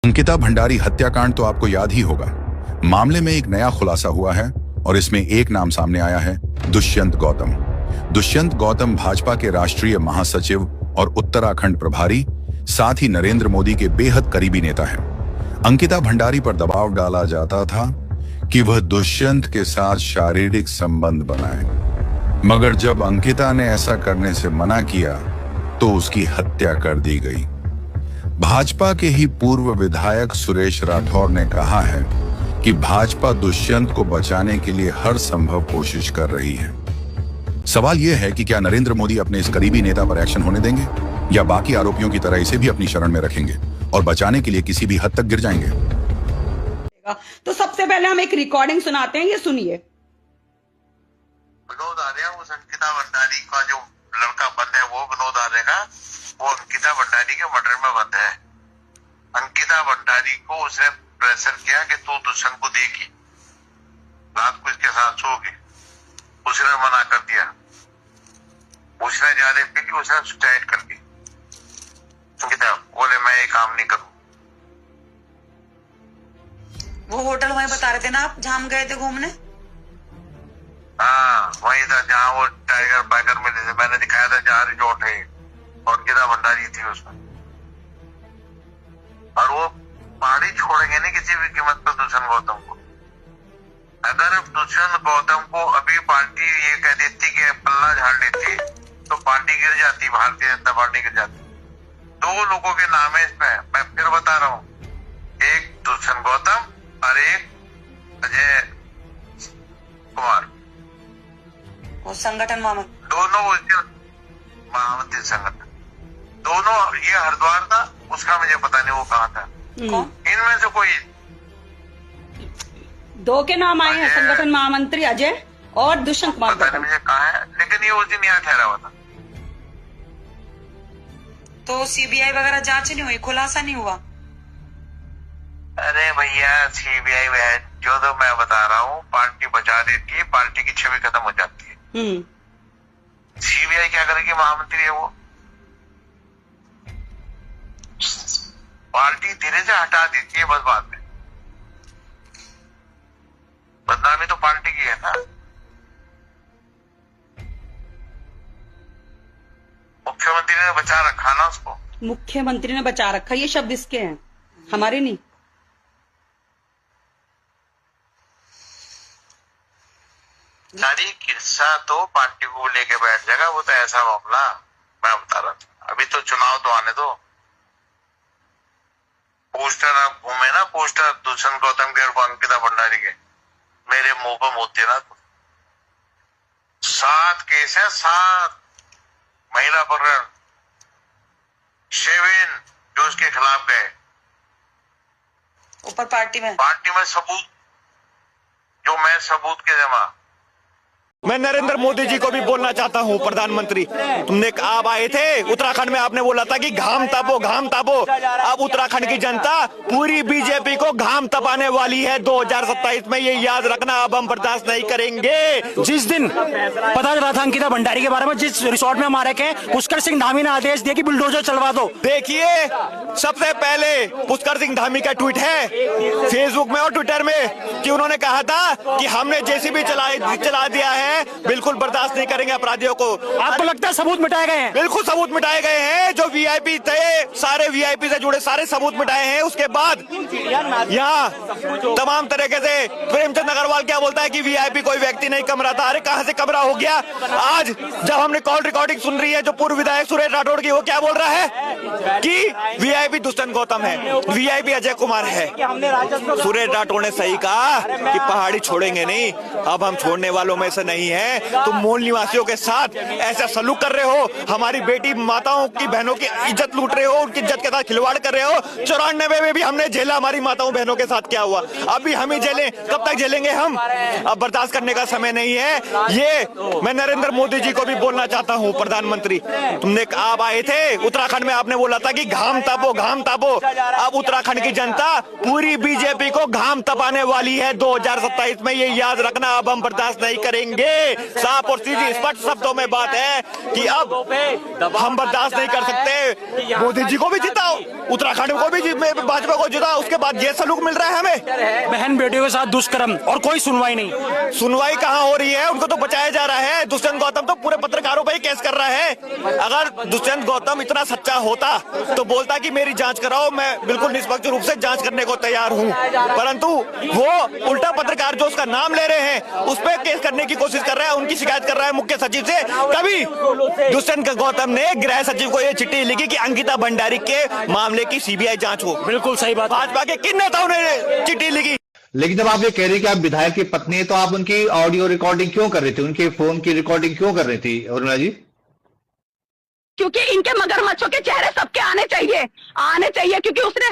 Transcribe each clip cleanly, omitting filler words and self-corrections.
अंकिता भंडारी हत्याकांड तो आपको याद ही होगा। मामले में एक नया खुलासा हुआ है और इसमें एक नाम सामने आया है, दुष्यंत गौतम। दुष्यंत गौतम भाजपा के राष्ट्रीय महासचिव और उत्तराखंड प्रभारी, साथ ही नरेंद्र मोदी के बेहद करीबी नेता हैं। अंकिता भंडारी पर दबाव डाला जाता था कि वह दुष्यंत के साथ शारीरिक संबंध बनाए, मगर जब अंकिता ने ऐसा करने से मना किया तो उसकी हत्या कर दी गई। भाजपा के ही पूर्व विधायक सुरेश राठौर ने कहा है कि भाजपा दुष्यंत को बचाने के लिए हर संभव कोशिश कर रही है। सवाल यह है कि क्या नरेंद्र मोदी अपने इस करीबी नेता पर एक्शन होने देंगे या बाकी आरोपियों की तरह इसे भी अपनी शरण में रखेंगे और बचाने के लिए किसी भी हद तक गिर जाएंगे। तो सबसे पहले हम एक रिकॉर्डिंग सुनाते हैं, ये सुनिए। विनोद आर्य उस अंकिता भंडारी का जो लड़का बंद है, वो विनोद आर्य का, वो अंकिता भंडारी के मर्डर में बंद है। अंकिता भंडारी को उसने प्रेशर किया कि तू दुष्यंत को देगी, रात को इसके साथ सोगी। उसने मना कर दिया, उसने ज्यादा पी ली, उसने सुसाइड कर ली। अंकिता बोले मैं ये काम नहीं करूं। वो होटल वहीं बता रहे थे ना आप, जहां हम गए थे घूमने? हाँ वही था जहाँ वो टाइगर बाइकर में जैसे मैंने दिखाया था, जहाँ रिजॉर्ट है, और अंकिता भंडारी थी उसमें। और वो पहाड़ी छोड़ेंगे नहीं किसी भी कीमत पर दुष्यंत गौतम को। अगर दुष्यंत गौतम को अभी पार्टी ये कह देती कि पल्ला झाड़ देती तो पार्टी गिर जाती, भारतीय जनता पार्टी गिर जाती। दो लोगों के नाम है इसमें, मैं फिर बता रहा हूँ, एक दुष्यंत गौतम और एक अजय कुमार, वो संगठन मामा। दोनों महामंत्री संगठन, दोनों। ये हरिद्वार था, उसका मुझे पता नहीं वो कहाँ था। कौन? इनमें से कोई दो के नाम आए हैं, संगठन महामंत्री अजय और दुष्यंत कुमार पता नहीं गौतम। मुझे कहाँ है, लेकिन ये उस दिन यहाँ ठहरा हुआ था। तो सीबीआई वगैरह जांच नहीं हुई, खुलासा नहीं हुआ? अरे भैया सीबीआई में जो तो मैं बता रहा हूँ, पार्टी बचा देती है, पार्टी की छवि खत्म हो जाती है। सीबीआई क्या करेगी? महामंत्री है वो, पार्टी धीरे से हटा देती है बस। बात में बदनामी तो पार्टी की है ना। मुख्यमंत्री ने बचा रखा ना उसको। मुख्यमंत्री ने बचा रखा, ये शब्द इसके हैं, हमारे नहीं। सारी किस्सा तो पार्टी को लेके बैठ जाएगा, वो तो ऐसा मामला मैं बता रहा था। अभी तो चुनाव तो आने दो। पोस्टर आप घूमे ना, पोस्टर दुष्यंत गौतम के और अंकिता भंडारी के, मेरे मुंह पर मोती ना। 7 केस है, 7 महिला अपहरण, 7 जो उसके खिलाफ गए। ऊपर पार्टी में सबूत, जो मैं सबूत के जमा। मैं नरेंद्र मोदी जी को भी बोलना चाहता हूं, प्रधानमंत्री, तुमने आप आए थे उत्तराखंड में, आपने बोला था कि घाम तापो घाम तापो। अब उत्तराखंड की जनता पूरी बीजेपी को घाम तपाने वाली है 2027 में, ये याद रखना। अब हम बर्दाश्त नहीं करेंगे। जिस दिन पता चला था अंकिता भंडारी के बारे में, जिस रिसोर्ट में हमारे के पुष्कर सिंह धामी ने आदेश दिया कि बुलडोजर चलवा दो। देखिए, सबसे पहले पुष्कर सिंह धामी का ट्वीट है फेसबुक में और ट्विटर में कि उन्होंने कहा था कि हमने जेसीबी चला दिया है, बिल्कुल बर्दाश्त नहीं करेंगे अपराधियों को। आपको लगता है सबूत मिटाए गए हैं? बिल्कुल सबूत मिटाए गए हैं, जो वीआईपी थे सारे वीआईपी से जुड़े सारे सबूत मिटाए हैं। उसके बाद यहाँ तमाम तरीके से प्रेमचंद अग्रवाल क्या बोलता है कि वीआईपी कोई व्यक्ति नहीं कमरा था। अरे कहां से कमरा हो गया? आज जब हमने कॉल रिकॉर्डिंग सुन रही है जो पूर्व विधायक सुरेश राठौड़ की, वो क्या बोल रहा है कि वीआईपी दुष्यंत गौतम है, वीआईपी अजय कुमार है। सुरेश राठौड़ ने सही कहा कि पहाड़ी छोड़ेंगे नहीं, अब हम छोड़ने वालों में से नहीं है। तुम मूल निवासियों के साथ ऐसा सलूक कर रहे हो, हमारी बेटी माताओं की बहनों की इज्जत लूट रहे हो, उनकी इज्जत के साथ खिलवाड़ कर रहे हो। 94 में भी हमने झेला, हमारी माताओं बहनों के साथ क्या हुआ, अभी हम ही झेलें, कब तक झेलेंगे हम? अब बर्दाश्त करने का समय नहीं है। ये मैं नरेंद्र मोदी जी को भी बोलना चाहता हूं, प्रधानमंत्री, तुमने आप आए थे उत्तराखंड में, आपने बोला था कि घाम तापो घाम तापो। अब उत्तराखंड की जनता पूरी बीजेपी को घाम तपाने वाली है 2027 में, ये याद रखना। अब हम बर्दाश्त नहीं करेंगे। ये साफ और सीधी स्पष्ट शब्दों में बात है कि अब हम बर्दाश्त नहीं कर सकते। मोदी जी को भी जिताओ, उत्तराखंड को भी भाजपा को जिताओ, उसके बाद ये सलूक मिल रहा है हमें। बहन बेटियों के साथ दुष्कर्म और कोई सुनवाई नहीं। सुनवाई कहाँ हो रही है? उनको तो बचाया जा रहा है। दुष्यंत गौतम तो पूरे पत्रकारों पर ही केस कर रहा है। अगर दुष्यंत गौतम इतना सच्चा होता तो बोलता कि मेरी जांच कराओ, मैं बिल्कुल निष्पक्ष रूप से जांच करने को तैयार हूं, परंतु वो उल्टा पत्रकार जो उसका नाम ले रहे हैं उस पर केस करने की कोशिश कर रहा है, उनकी शिकायत कर रहा है मुख्य सचिव से। कभी दुष्यंत गौतम ने गृह सचिव को यह चिट्ठी लिखी कि अंकिता भंडारी के मामले की सीबीआई जांच हो। बिल्कुल सही बात। भाजपा के किन नेताओं ने चिट्ठी लिखी? लेकिन जब आप ये कह रहे हैं कि आप विधायक की पत्नी है, तो आप उनकी ऑडियो रिकॉर्डिंग क्यों कर रही थी, उनके फोन की रिकॉर्डिंग क्यों कर रही थी उर्मिला जी? क्योंकि इनके मगरमच्छों के चेहरे सबके आने चाहिए, क्योंकि उसने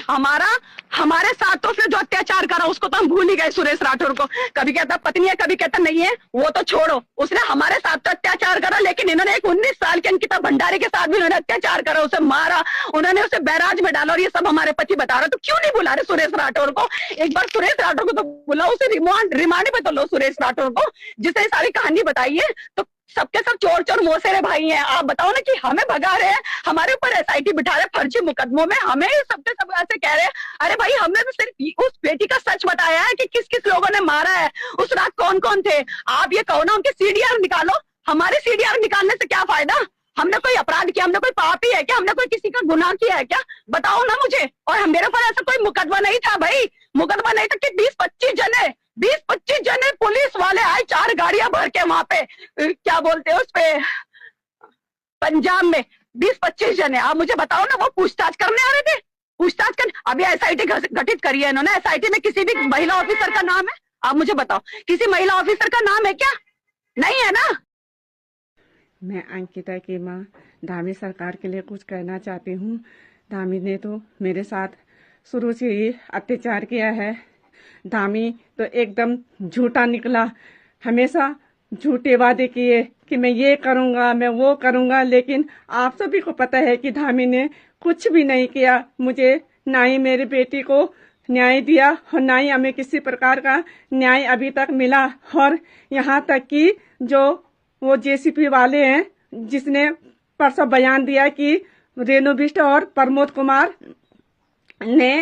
हमारे साथ तो उसने जो अत्याचार करा उसको तो हम भूल ही गए। सुरेश राठौर को कभी कहता पत्नी है, कभी कहता नहीं है, वो तो छोड़ो, उसने हमारे साथ तो अत्याचार करा, लेकिन इन्होंने एक 19 साल की अंकिता भंडारी के साथ भी उन्होंने अत्याचार करा, उसे मारा, उन्होंने उसे बैराज में डाला, और ये सब हमारे पति बता रहे। तो क्यों नहीं बुला रहे सुरेश राठौर को? एक बार सुरेश राठौर को तो बुलाओ, उसे रिमांड पे तो लो सुरेश राठौर को, जिसने सारी कहानी बताई है। तो सबके सब चोर चोर मोसेरे भाई हैं। आप बताओ ना कि हमें भगा रहे हैं, हमारे ऊपर एसआईटी बिठा रहे फर्जी मुकदमों में, हमें सबके सब ऐसे कह रहे हैं। अरे भाई, हमने तो सिर्फ उस बेटी का सच बताया है कि किस किस लोगों ने मारा है, उस रात कौन कौन थे। आप ये कहो ना उनके सीडीआर निकालो, हमारे सीडीआर निकालने से क्या फायदा? हमने कोई अपराध किया, हमने कोई पाप ही है क्या, हमने कोई किसी का गुनाह किया है क्या? बताओ ना मुझे। और मेरे ऊपर ऐसा कोई मुकदमा नहीं था भाई, मुकदमा नहीं था कि 20-25 जने पुलिस वाले आए, 4 गाड़ियां भर के वहां पे, क्या बोलते हैं उस पे, पंजाब में 20-25 जने। आप मुझे बताओ ना, वो पूछताछ करने आ रहे थे? पूछताछ कर, अभी एसआईटी गठित करी है इन्होंने। एसआईटी में किसी भी महिला ऑफिसर का नाम है? आप मुझे बताओ, किसी महिला ऑफिसर का नाम है क्या? नहीं है ना। मैं अंकिता की माँ धामी सरकार के लिए कुछ कहना चाहती हूँ। धामी ने तो मेरे साथ शुरू से ही अत्याचार किया है। धामी तो एकदम झूठा निकला, हमेशा झूठे वादे किए कि मैं ये करूँगा, मैं वो करूँगा, लेकिन आप सभी को पता है कि धामी ने कुछ भी नहीं किया। मुझे ना ही मेरी बेटी को न्याय दिया और ना ही हमें किसी प्रकार का न्याय अभी तक मिला। और यहाँ तक कि जो वो जेसीपी वाले हैं, जिसने परसों बयान दिया कि रेणु बिष्ट और प्रमोद कुमार ने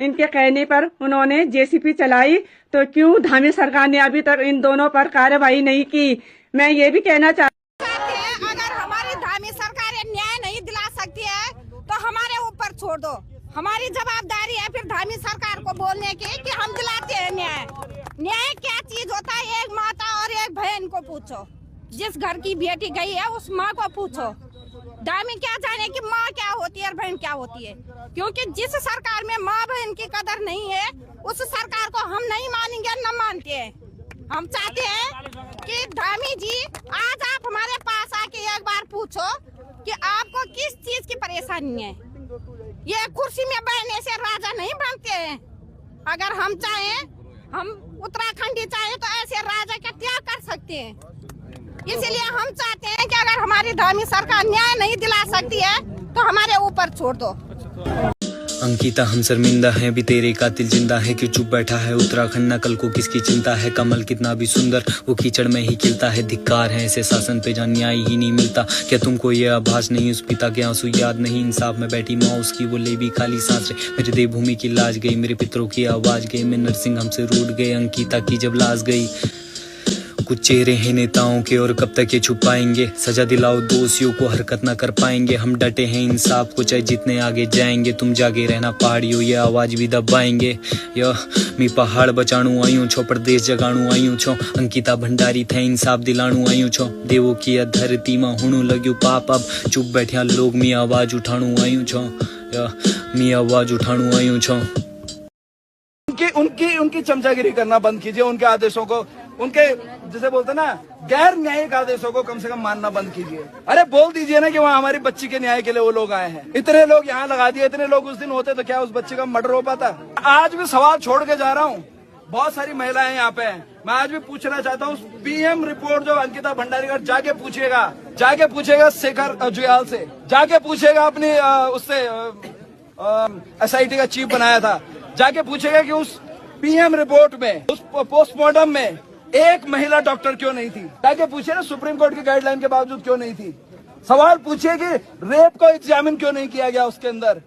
इनके कहने पर उन्होंने जेसीपी चलाई, तो क्यों धामी सरकार ने अभी तक इन दोनों पर कार्रवाई नहीं की? मैं ये भी कहना चाहती हूँ, अगर हमारी धामी सरकार न्याय नहीं दिला सकती है तो हमारे ऊपर छोड़ दो। हमारी जवाबदारी है फिर धामी सरकार को बोलने की कि हम दिलाते हैं न्याय। न्याय क्या चीज होता है? एक माता और एक बहन को पूछो, जिस घर की बेटी गई है उस माँ को पूछो। धामी क्या जाने कि माँ क्या होती है और बहन क्या होती है, क्योंकि जिस सरकार में माँ बहन की कदर नहीं है उस सरकार को हम नहीं मानेंगे, न मानते हैं। हम चाहते हैं कि धामी जी आज आप हमारे पास आके एक बार पूछो कि आपको किस चीज की परेशानी है। ये कुर्सी में बैठने से राजा नहीं बनते हैं। अगर हम चाहें, हम उत्तराखंडी चाहें तो ऐसे राजा का त्याग कर सकते हैं। इसलिए हम चाहते हैं कि अगर हमारी धामी सरकार न्याय नहीं दिला सकती है तो हमारे ऊपर छोड़ दो। अंकिता हम शर्मिंदा है, भी तेरे कातिल जिंदा है, कि चुप बैठा है उत्तराखंड न कल को किसकी चिंता है। कमल कितना भी सुंदर वो कीचड़ में ही खिलता है। धिक्कार है ऐसे शासन पे जहाँ न्याय ही नहीं मिलता। क्या तुमको ये आभास नहीं, उस पिता के आंसू याद नहीं? इंसाफ में बैठी माँ उसकी वो ले भी खाली सांस रे। मेरे देवभूमि की लाज गई, मेरे पितरों की आवाज गई, मैं नरसिंह हमसे रूठ गए अंकिता की जब लाश गई। कुछ चेहरे हैं नेताओं के और कब तक ये छुपाएंगे? सजा दिलाओ दोषियों को, हरकत ना कर पाएंगे। हम डटे हैं इंसाफ को, चाहे जितने आगे जाएंगे। तुम जागे रहना पहाड़ियों, ये आवाज भी दबाएंगे। मी पहाड़ बचाणू आयूं छो, प्रदेश जगाणू आयूं छो। अंकिता भंडारी थे इंसाफ दिलाणू आयूं छो। देवों की धरती में हुणू लग्यू पाप, अब चुप बैठा लोग मी आवाज उठाणू आयूं छो। मी आवाज उठाणू आयूं छो। उनकी चमचागिरी करना बंद कीजिए। उनके आदेशों को, उनके जैसे बोलते ना गैर न्यायिक आदेशों को कम से कम मानना बंद कीजिए। अरे बोल दीजिए ना कि वहाँ हमारी बच्ची के न्याय के लिए वो लोग आए हैं। इतने लोग यहाँ लगा दिए, इतने लोग उस दिन होते तो क्या उस बच्चे का मर्डर हो पाता? आज भी सवाल छोड़ के जा रहा हूँ। बहुत सारी महिलाएं यहाँ पे हैं, मैं आज भी पूछना चाहता हूँ। पीएम रिपोर्ट जो अंकिता भंडारी का जाके पूछेगा शेखर जुयाल से, जाके पूछेगा अपनी उससे एसआईटी का चीफ बनाया था, जाके पूछेगा कि उस पीएम रिपोर्ट में, उस पोस्टमार्टम में एक महिला डॉक्टर क्यों नहीं थी? ताकि पूछिए ना, सुप्रीम कोर्ट की गाइडलाइन के बावजूद क्यों नहीं थी? सवाल पूछिए कि रेप को एग्जामिन क्यों नहीं किया गया उसके अंदर?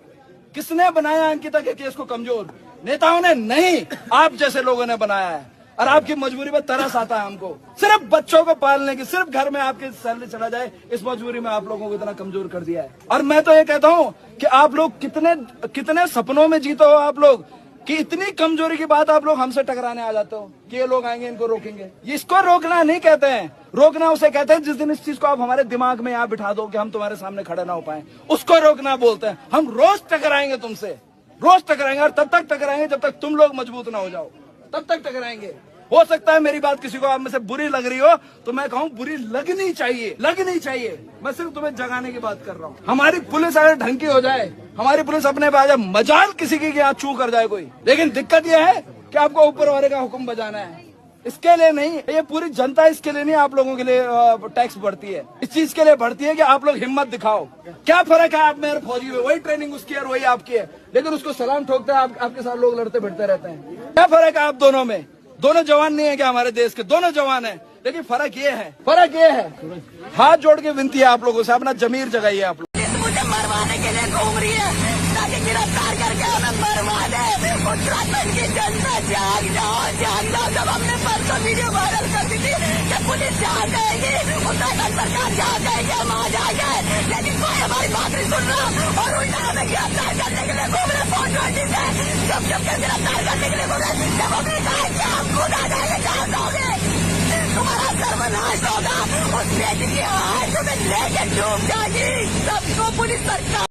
किसने बनाया अंकिता के केस को कमजोर? नेताओं ने नहीं, आप जैसे लोगों ने बनाया है। और आपकी मजबूरी में तरस आता है हमको। सिर्फ बच्चों को पालने की, सिर्फ घर में आपके सैलरी चला जाए, इस मजबूरी में आप लोगों को इतना कमजोर कर दिया है। और मैं तो ये कहता हूँ कि आप लोग कितने सपनों में जीते हो आप लोग, कि इतनी कमजोरी की बात आप लोग हमसे टकराने आ जाते हो कि ये लोग आएंगे इनको रोकेंगे। इसको रोकना नहीं कहते हैं, रोकना उसे कहते हैं जिस दिन इस चीज को आप हमारे दिमाग में यहाँ बिठा दो कि हम तुम्हारे सामने खड़े ना हो पाए, उसको रोकना बोलते हैं। हम रोज टकराएंगे तुमसे, रोज टकराएंगे, और तब तक टकराएंगे जब तक तुम लोग मजबूत ना हो जाओ, तब तक टकराएंगे। हो सकता है मेरी बात किसी को आप में से बुरी लग रही हो, तो मैं कहूँ बुरी लगनी चाहिए, लगनी चाहिए। मैं सिर्फ तुम्हें जगाने की बात कर रहा हूँ। हमारी पुलिस अगर ढंग की हो जाए, हमारी पुलिस अपने पे आ जाए, मजाल किसी की यहाँ छू कर जाए कोई, लेकिन दिक्कत यह है कि आपको ऊपर वाले का हुक्म बजाना है। इसके लिए नहीं, ये पूरी जनता इसके लिए नहीं आप लोगों के लिए टैक्स बढ़ती है, इस चीज के लिए बढ़ती है कि आप लोग हिम्मत दिखाओ। क्या फर्क है आप मेरे फौजी में, वही ट्रेनिंग उसकी है और वही आपकी है, लेकिन उसको सलाम ठोकते हैं, आपके साथ लोग लड़ते भिड़ते रहते हैं। क्या फर्क है आप दोनों में? दोनों जवान नहीं है क्या हमारे देश के? दोनों जवान है, लेकिन फर्क ये है, हाथ जोड़ के विनती है आप लोगों से, अपना जमीर जगाइए आप लोग। मुझे मरवाने के लिए घूम रही है, ताकि गिरफ्तार करके हमें मरवा दे। उत्तराखंड की जनता जाग जाओ। जब हमने परसों वीडियो वायरल कर दी थी कि पुलिस जाग जाएगी, उत्तराखंड सरकार जाग जाएगी, हम आ जाएंगे, लेकिन कोई हमारी बात नहीं सुन रहा और उल्टा हमें गिरफ्तार करने के लिए घूम रहे। जब गिरफ्तार करने के लिए घूम रहे, जब हमने कहा कि हम खुद आ जाएंगे, कहाँ जाओगे? तुम्हारा सर्वनाश होगा, उस बेटी की आवाज तुम्हें लेके डूब जाएगी। सबको पुलिस सरकार